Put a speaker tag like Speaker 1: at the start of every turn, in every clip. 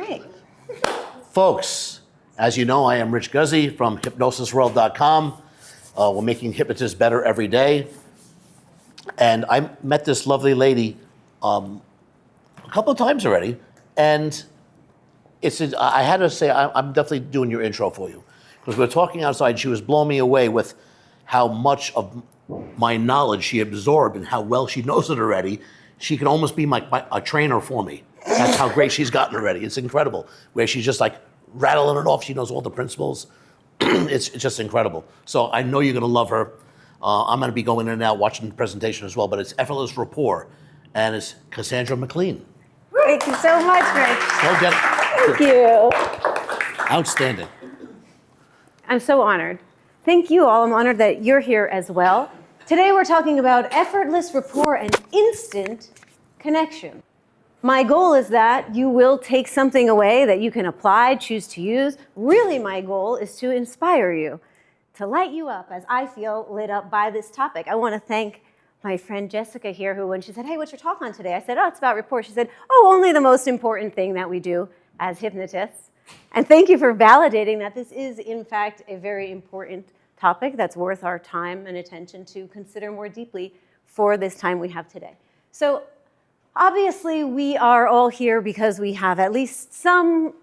Speaker 1: right.
Speaker 2: Folks, as you know, I am Rich Guzzi from hypnosisworld.com. We're making hypnotists better every day. And I met this lovely lady a couple of times already. And I had to say, I'm definitely doing your intro for you. Because we're talking outside, she was blowing me away with how much of my knowledge she absorbed and how well she knows it already. She can almost be a trainer for me. That's how great she's gotten already. It's incredible. Where she's just like rattling it off. She knows all the principles. It's just incredible. So I know you're going to love her. I'm going to be going in and out watching the presentation as well. But it's Effortless Rapport. And it's Cassandra McLean.
Speaker 1: Thank you so much, Rich.
Speaker 2: Go get it.
Speaker 1: Thank you.
Speaker 2: Outstanding.
Speaker 1: I'm so honored. Thank you all. I'm honored that you're here as well. Today we're talking about effortless rapport and instant connection. My goal is that you will take something away that you can apply, choose to use. Really, my goal is to inspire you, to light you up as I feel lit up by this topic. I want to thank my friend Jessica here, who when she said, hey, what's your talk on today? I said, oh, it's about rapport. She said, oh, only the most important thing that we do as hypnotists. And thank you for validating that this is, in fact, a very important topic that's worth our time and attention to consider more deeply for this time we have today. So obviously, we are all here because we have at least some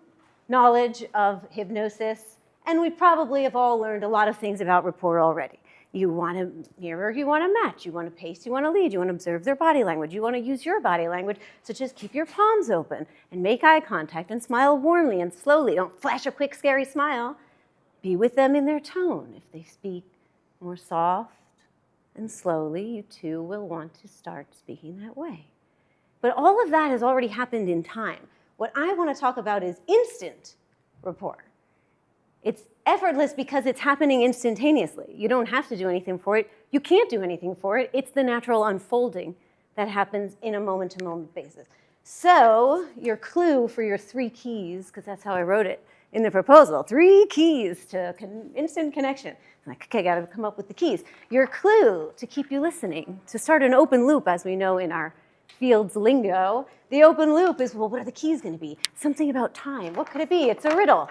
Speaker 1: knowledge of hypnosis, and we probably have all learned a lot of things about rapport already. You want to mirror, you want to match, you want to pace, you want to lead, you want to observe their body language, you want to use your body language, such as keep your palms open and make eye contact and smile warmly and slowly. Don't flash a quick, scary smile. Be with them in their tone. If they speak more soft and slowly, you too will want to start speaking that way. But all of that has already happened in time. What I want to talk about is instant rapport. It's effortless because it's happening instantaneously. You don't have to do anything for it. You can't do anything for it. It's the natural unfolding that happens in a moment-to-moment basis. So your clue for your 3 keys, because that's how I wrote it in the proposal, 3 keys to instant connection. I'm like, okay, got to come up with the keys. Your clue to keep you listening, to start an open loop, as we know in our field's lingo. The open loop is, well, what are the keys going to be? Something about time. What could it be? It's a riddle.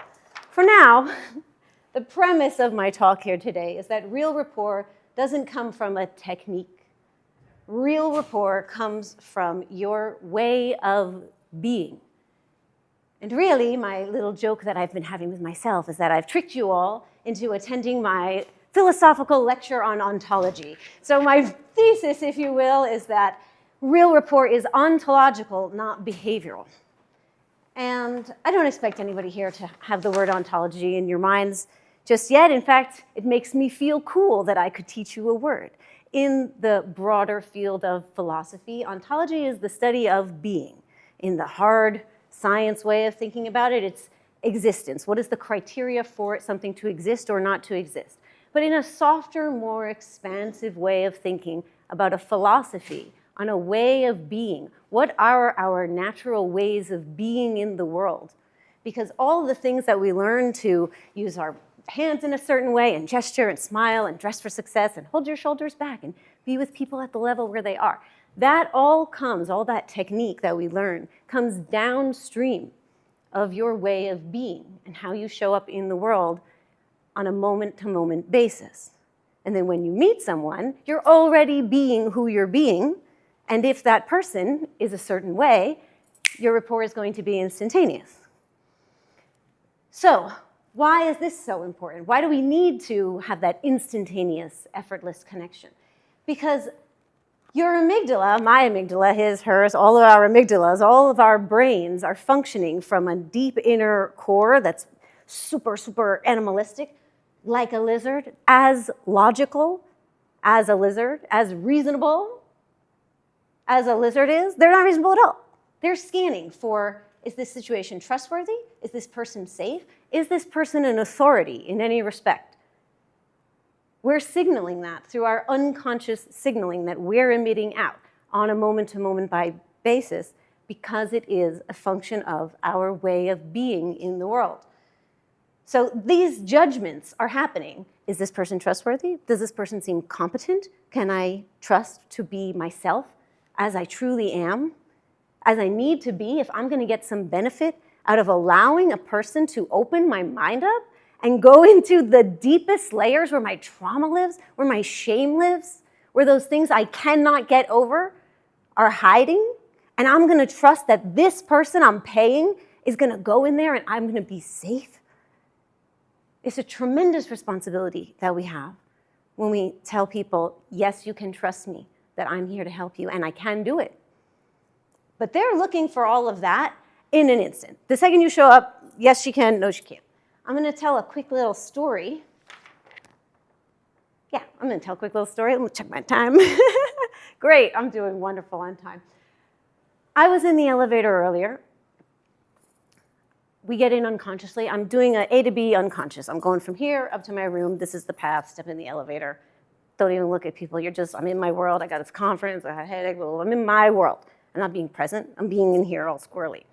Speaker 1: For now, the premise of my talk here today is that real rapport doesn't come from a technique. Real rapport comes from your way of being. And really, my little joke that I've been having with myself is that I've tricked you all into attending my philosophical lecture on ontology. So my thesis, if you will, is that real rapport is ontological, not behavioral. And I don't expect anybody here to have the word ontology in your minds just yet. In fact, it makes me feel cool that I could teach you a word. In the broader field of philosophy, ontology is the study of being. In the hard science way of thinking about it, it's existence. What is the criteria for something to exist or not to exist? But in a softer, more expansive way of thinking about a philosophy, on a way of being. What are our natural ways of being in the world? Because all the things that we learn to use our hands in a certain way and gesture and smile and dress for success and hold your shoulders back and be with people at the level where they are, that all comes, all that technique that we learn comes downstream of your way of being and how you show up in the world on a moment-to-moment basis. And then when you meet someone, you're already being who you're being. And if that person is a certain way, your rapport is going to be instantaneous. So why is this so important? Why do we need to have that instantaneous, effortless connection? Because your amygdala, my amygdala, his, hers, all of our amygdalas, all of our brains are functioning from a deep inner core that's super, super animalistic, like a lizard, as logical as a lizard, as reasonable as a lizard is. They're not reasonable at all. They're scanning for, is this situation trustworthy? Is this person safe? Is this person an authority in any respect? We're signaling that through our unconscious signaling that we're emitting out on a moment-to-moment basis because it is a function of our way of being in the world. So these judgments are happening. Is this person trustworthy? Does this person seem competent? Can I trust to be myself as I truly am, as I need to be? If I'm going to get some benefit out of allowing a person to open my mind up and go into the deepest layers where my trauma lives, where my shame lives, where those things I cannot get over are hiding. And I'm going to trust that this person I'm paying is going to go in there and I'm going to be safe. It's a tremendous responsibility that we have when we tell people, yes, you can trust me, that I'm here to help you, and I can do it. But they're looking for all of that in an instant. The second you show up, yes, she can, no, she can't. I'm going to tell a quick little story. Yeah, I'm going to tell a quick little story. Let me check my time. Great, I'm doing wonderful on time. I was in the elevator earlier. We get in unconsciously. I'm doing an A to B unconscious. I'm going from here up to my room. This is the path. Step in the elevator. Don't even look at people. I'm in my world. I got this conference. I had a headache. I'm in my world. I'm not being present. I'm being in here all squirrely.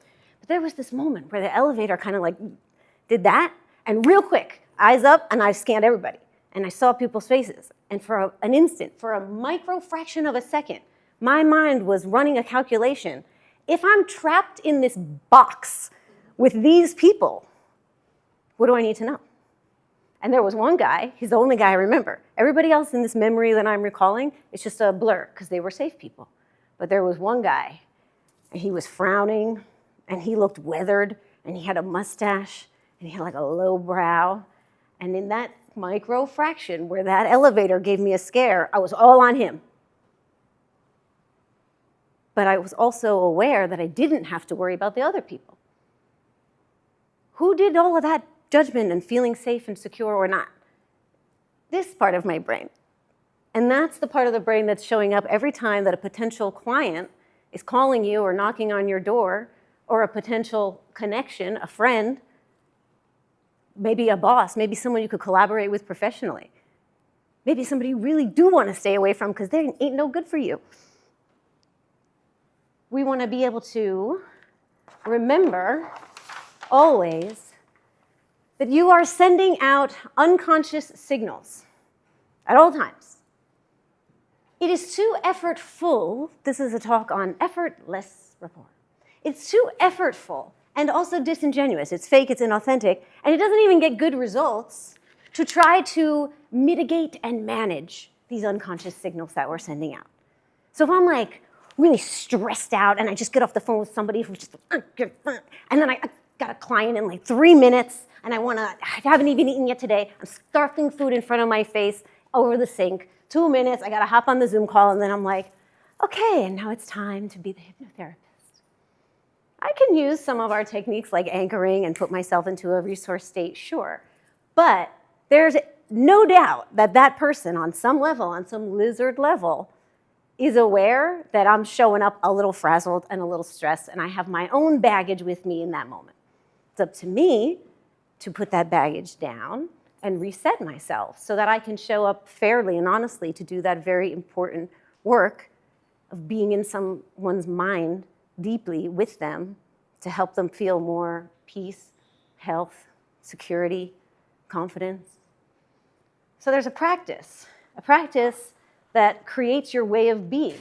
Speaker 1: But there was this moment where the elevator kind of like did that. And real quick, eyes up, and I scanned everybody. And I saw people's faces. And for an instant, for a micro fraction of a second, my mind was running a calculation. If I'm trapped in this box with these people, what do I need to know? And there was one guy, he's the only guy I remember. Everybody else in this memory that I'm recalling, it's just a blur, because they were safe people. But there was one guy, and he was frowning, and he looked weathered, and he had a mustache, and he had like a low brow. And in that micro fraction where that elevator gave me a scare, I was all on him. But I was also aware that I didn't have to worry about the other people. Who did all of that judgment and feeling safe and secure or not? This part of my brain. And that's the part of the brain that's showing up every time that a potential client is calling you or knocking on your door, or a potential connection, a friend, maybe a boss, maybe someone you could collaborate with professionally. Maybe somebody you really do want to stay away from because they ain't no good for you. We want to be able to remember always that you are sending out unconscious signals at all times. It is too effortful. This is a talk on effortless rapport. It's too effortful and also disingenuous. It's fake, it's inauthentic, and it doesn't even get good results to try to mitigate and manage these unconscious signals that we're sending out. So if I'm like really stressed out and I just get off the phone with somebody who's just, and then I got a client in like 3 minutes and I haven't even eaten yet today, I'm stuffing food in front of my face over the sink, 2 minutes, I gotta hop on the Zoom call, and then I'm like, okay, and now it's time to be the hypnotherapist. I can use some of our techniques like anchoring and put myself into a resource state, sure. But there's no doubt that that person on some level, on some lizard level, is aware that I'm showing up a little frazzled and a little stressed, and I have my own baggage with me in that moment. It's up to me to put that baggage down and reset myself so that I can show up fairly and honestly to do that very important work of being in someone's mind deeply with them to help them feel more peace, health, security, confidence. So there's a practice that creates your way of being.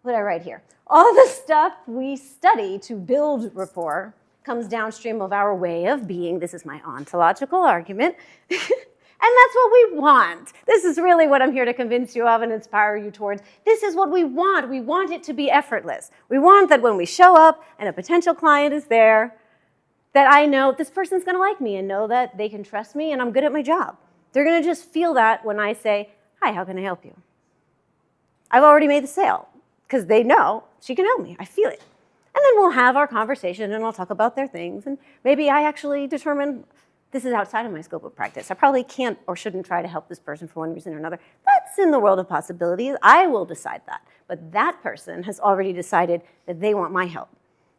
Speaker 1: What did I write here? All the stuff we study to build rapport comes downstream of our way of being. This is my ontological argument. And that's what we want. This is really what I'm here to convince you of and inspire you towards. This is what we want. We want it to be effortless. We want that when we show up and a potential client is there, that I know this person's going to like me and know that they can trust me and I'm good at my job. They're going to just feel that when I say, hi, how can I help you? I've already made the sale because they know she can help me. I feel it. And then we'll have our conversation and we'll talk about their things. And maybe I actually determine this is outside of my scope of practice. I probably can't or shouldn't try to help this person for one reason or another. That's in the world of possibilities. I will decide that. But that person has already decided that they want my help.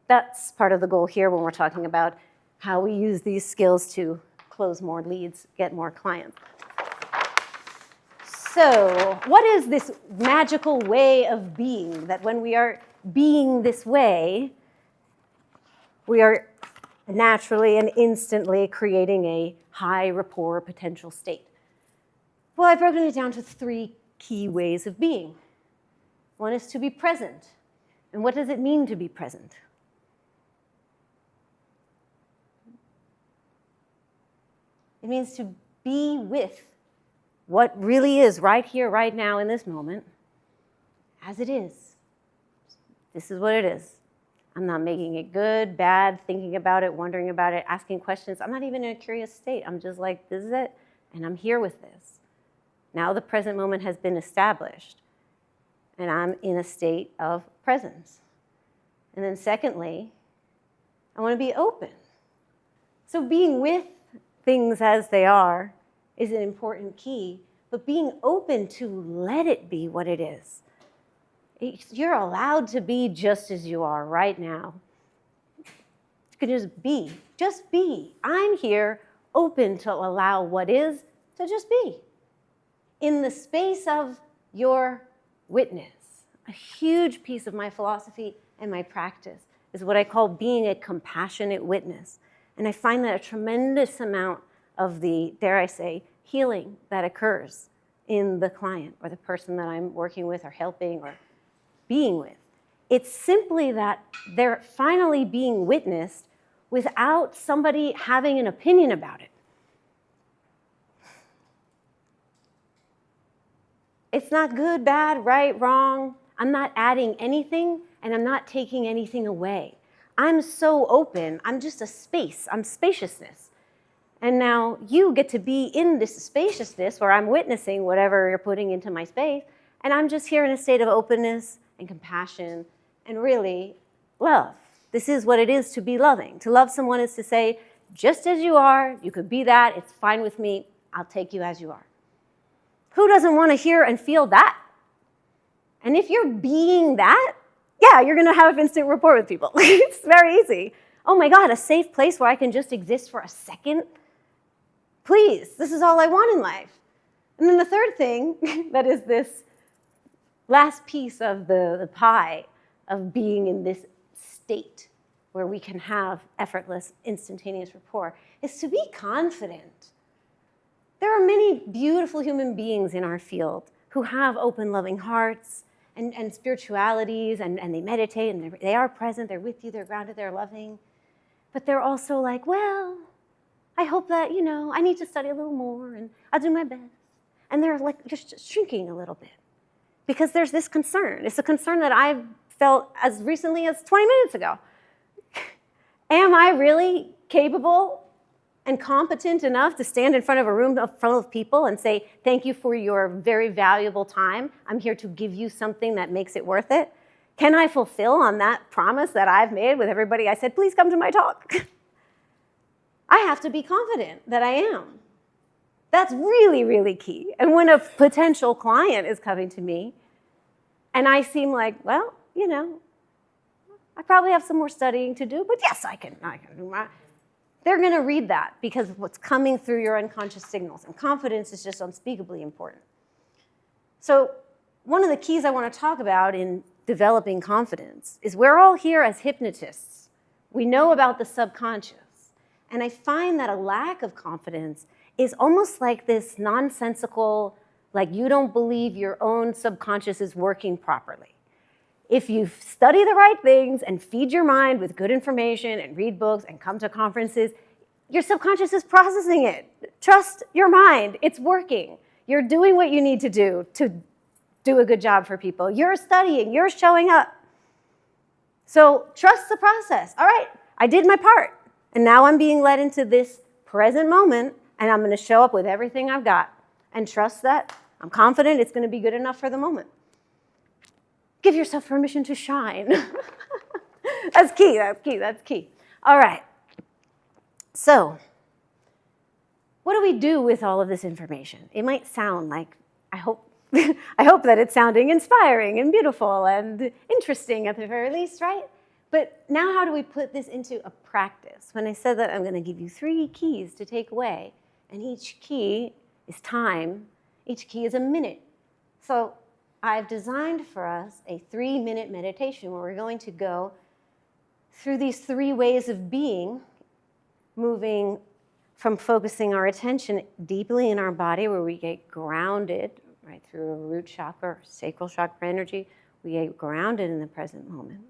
Speaker 1: That's part of the goal here when we're talking about how we use these skills to close more leads, get more clients. So what is this magical way of being that when we are being this way, we are naturally and instantly creating a high rapport potential state? Well, I've broken it down to 3 key ways of being. One is to be present. And what does it mean to be present? It means to be with what really is right here, right now, in this moment, as it is. This is what it is. I'm not making it good, bad, thinking about it, wondering about it, asking questions. I'm not even in a curious state. I'm just like, this is it, and I'm here with this. Now the present moment has been established, and I'm in a state of presence. And then secondly, I want to be open. So being with things as they are is an important key, but being open to let it be what it is. You're allowed to be just as you are right now. You can just be. Just be. I'm here, open to allow what is to just be. In the space of your witness. A huge piece of my philosophy and my practice is what I call being a compassionate witness. And I find that a tremendous amount of the, dare I say, healing that occurs in the client or the person that I'm working with or helping or being with. It's simply that they're finally being witnessed without somebody having an opinion about it. It's not good, bad, right, wrong. I'm not adding anything and I'm not taking anything away. I'm so open. I'm just a space. I'm spaciousness. And now you get to be in this spaciousness where I'm witnessing whatever you're putting into my space, and I'm just here in a state of openness and compassion and really love. This is what it is to be loving. To love someone is to say, just as you are, you could be that, it's fine with me, I'll take you as you are. Who doesn't want to hear and feel that? And if you're being that, yeah, you're going to have instant rapport with people. It's very easy. Oh my God, a safe place where I can just exist for a second? Please, this is all I want in life. And then the third thing that is this last piece of the pie of being in this state where we can have effortless, instantaneous rapport is to be confident. There are many beautiful human beings in our field who have open, loving hearts and spiritualities, and they meditate, and they are present, they're with you, they're grounded, they're loving. But they're also like, well, I hope that, I need to study a little more, and I'll do my best. And they're like just shrinking a little bit because there's this concern. It's a concern that I've felt as recently as 20 minutes ago. Am I really capable and competent enough to stand in front of a room full of people and say, thank you for your very valuable time. I'm here to give you something that makes it worth it. Can I fulfill on that promise that I've made with everybody? I said, please come to my talk. I have to be confident that I am. That's really, really key. And when a potential client is coming to me and I seem like, well, I probably have some more studying to do, but yes, I can do my. They're going to read that because of what's coming through your unconscious signals. And confidence is just unspeakably important. So one of the keys I want to talk about in developing confidence is we're all here as hypnotists. We know about the subconscious. And I find that a lack of confidence is almost like this nonsensical, like you don't believe your own subconscious is working properly. If you study the right things and feed your mind with good information and read books and come to conferences, your subconscious is processing it. Trust your mind. It's working. You're doing what you need to do a good job for people. You're studying. You're showing up. So trust the process. All right, I did my part. And now I'm being led into this present moment, and I'm going to show up with everything I've got and trust that I'm confident it's going to be good enough for the moment. Give yourself permission to shine. That's key. All right. So, what do we do with all of this information? It might sound like, I hope that it's sounding inspiring and beautiful and interesting at the very least, right? But now how do we put this into a practice? When I said that I'm going to give you 3 keys to take away, and each key is time, each key is a minute. So I've designed for us a 3-minute meditation where we're going to go through these 3 ways of being, moving from focusing our attention deeply in our body where we get grounded, right, through a root chakra or sacral chakra energy. We get grounded in the present moment.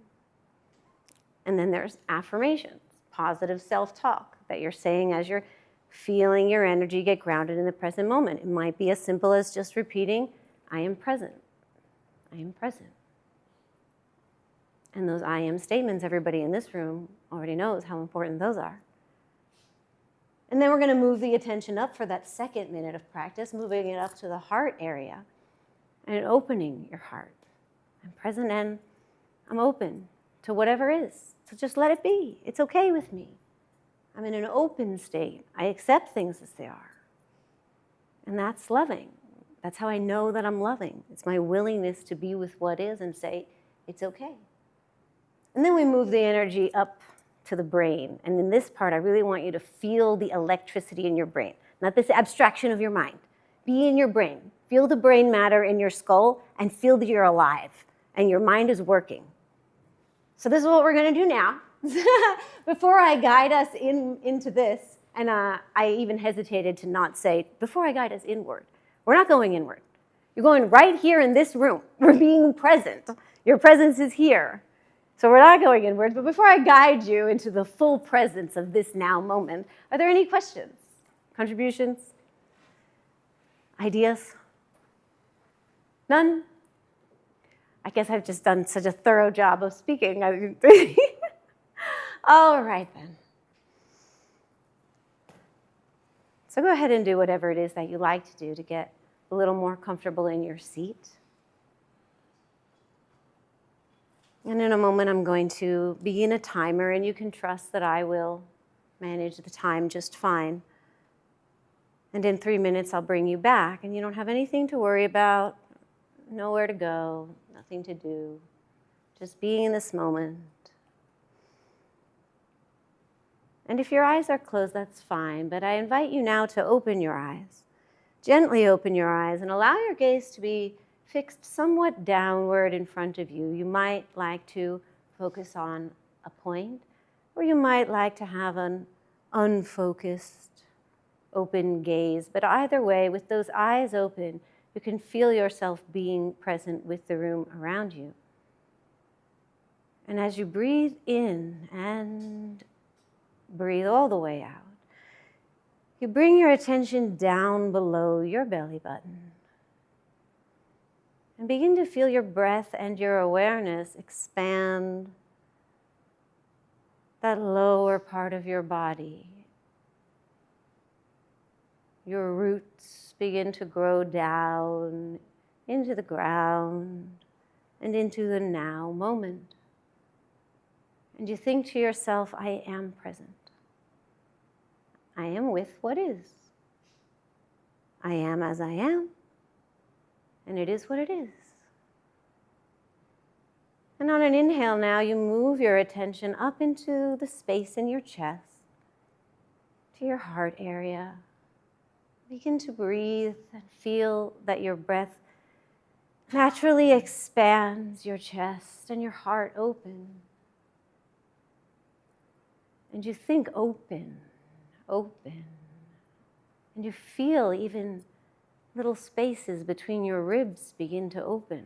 Speaker 1: And then there's affirmations, positive self-talk that you're saying as you're feeling your energy get grounded in the present moment. It might be as simple as just repeating, I am present. I am present. And those I am statements, everybody in this room already knows how important those are. And then we're going to move the attention up for that second minute of practice, moving it up to the heart area and opening your heart. I'm present and I'm open to whatever is. So just let it be. It's okay with me. I'm in an open state. I accept things as they are. And that's loving. That's how I know that I'm loving. It's my willingness to be with what is and say, it's okay. And then we move the energy up to the brain. And in this part, I really want you to feel the electricity in your brain, not this abstraction of your mind. Be in your brain. Feel the brain matter in your skull and feel that you're alive and your mind is working. So this is what we're going to do now. Before I guide us into this, and I even hesitated to not say, before I guide us inward, we're not going inward. You're going right here in this room. We're being present. Your presence is here. So we're not going inward, but before I guide you into the full presence of this now moment, are there any questions, contributions, ideas? None? I guess I've just done such a thorough job of speaking. All right then. So go ahead and do whatever it is that you like to do to get a little more comfortable in your seat. And in a moment, I'm going to begin a timer, and you can trust that I will manage the time just fine. And in 3 minutes, I'll bring you back, and you don't have anything to worry about, nowhere to go, nothing to do, just being in this moment. And if your eyes are closed, that's fine, but I invite you now to open your eyes. Gently open your eyes and allow your gaze to be fixed somewhat downward in front of you. You might like to focus on a point, or you might like to have an unfocused, open gaze. But either way, with those eyes open, you can feel yourself being present with the room around you. And as you breathe in and breathe all the way out, you bring your attention down below your belly button. And begin to feel your breath and your awareness expand that lower part of your body. Your roots begin to grow down into the ground and into the now moment. And you think to yourself, I am present. I am with what is. I am as I am. And it is what it is. And on an inhale now, you move your attention up into the space in your chest, to your heart area. Begin to breathe and feel that your breath naturally expands your chest and your heart open. And you think open, open. And you feel even little spaces between your ribs begin to open.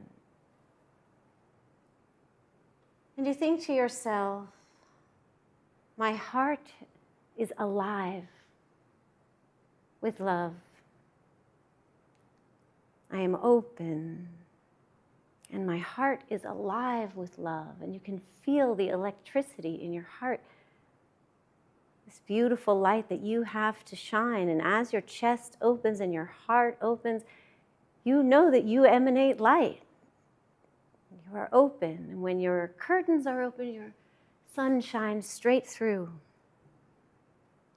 Speaker 1: And you think to yourself, my heart is alive with love. I am open, and my heart is alive with love. And you can feel the electricity in your heart, this beautiful light that you have to shine. And as your chest opens and your heart opens, you know that you emanate light. You are open. And when your curtains are open, your sun shines straight through.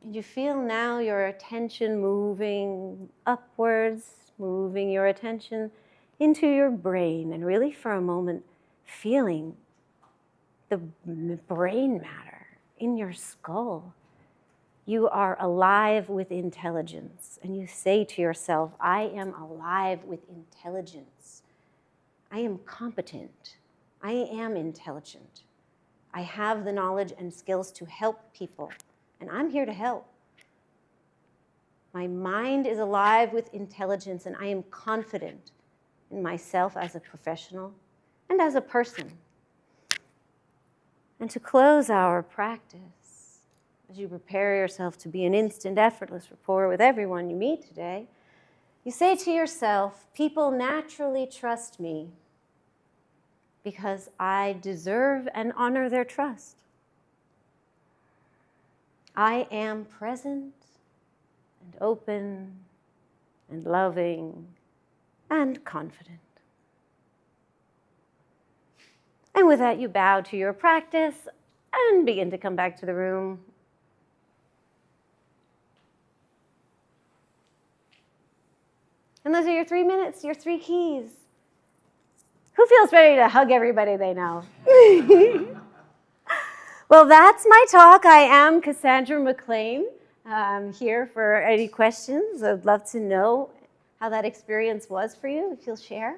Speaker 1: And you feel now your attention moving upwards, moving your attention into your brain. And really for a moment, feeling the brain matter in your skull. You are alive with intelligence. And you say to yourself, I am alive with intelligence. I am competent. I am intelligent. I have the knowledge and skills to help people. And I'm here to help. My mind is alive with intelligence, and I am confident in myself as a professional and as a person. And to close our practice, as you prepare yourself to be in instant, effortless rapport with everyone you meet today, you say to yourself, people naturally trust me because I deserve and honor their trust. I am present and open and loving and confident. And with that, you bow to your practice and begin to come back to the room. And those are your 3 minutes, your 3 keys. Who feels ready to hug everybody they know? Well, that's my talk. I am Cassandra McLean. I'm here for any questions. I'd love to know how that experience was for you, if you'll share.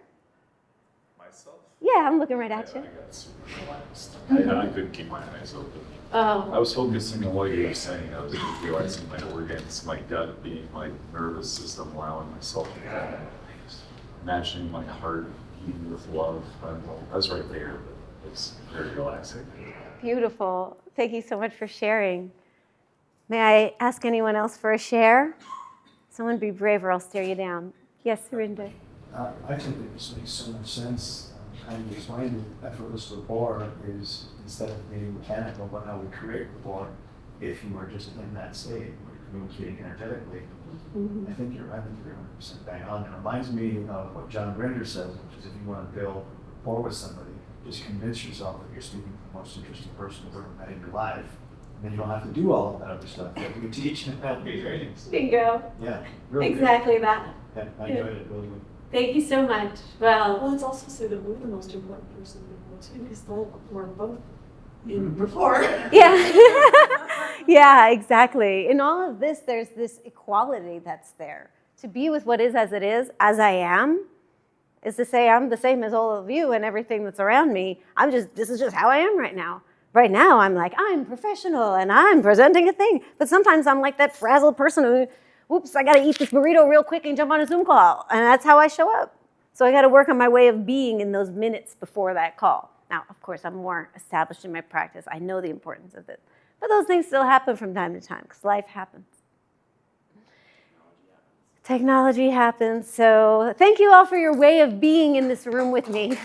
Speaker 3: Myself?
Speaker 1: Yeah, I'm looking right at you.
Speaker 3: I got super relaxed. I couldn't keep my eyes open. I was focusing on what you were saying. I was realizing my organs, my gut being my nervous system, allowing myself to kind of imagining my heart beating with love. I was right there, but it's very relaxing.
Speaker 1: Beautiful. Thank you so much for sharing. May I ask anyone else for a share? Someone be brave or I'll stare you down. Yes, Surinder.
Speaker 4: I think it just makes so much sense. Kind of explaining effortless rapport is instead of being mechanical, but how we create rapport if you are just in that state where you're communicating energetically. I think you're 100% bang on. It reminds me of what John Grinder says, which is if you want to build rapport with somebody, just convince yourself that you're speaking to the most interesting person you've ever met in your life. And then you don't have to do all of that other stuff that we teach in LP trainings.
Speaker 1: Bingo.
Speaker 4: Yeah, really
Speaker 1: Exactly that.
Speaker 4: good. Yeah, I enjoyed it really good.
Speaker 1: Thank you so much. Well,
Speaker 5: Let's also say that we're the most important person in the world, because we're both in rapport.
Speaker 1: yeah. Yeah, exactly. In all of this, there's this equality that's there. To be with what is as it is, as I am, is to say I'm the same as all of you and everything that's around me. This is just how I am right now. Right now, I'm like, I'm professional and I'm presenting a thing. But sometimes I'm like that frazzled person who, whoops, I got to eat this burrito real quick and jump on a Zoom call. And that's how I show up. So I got to work on my way of being in those minutes before that call. Now, of course, I'm more established in my practice. I know the importance of it. But those things still happen from time to time because life happens. Technology happens. So thank you all for your way of being in this room with me.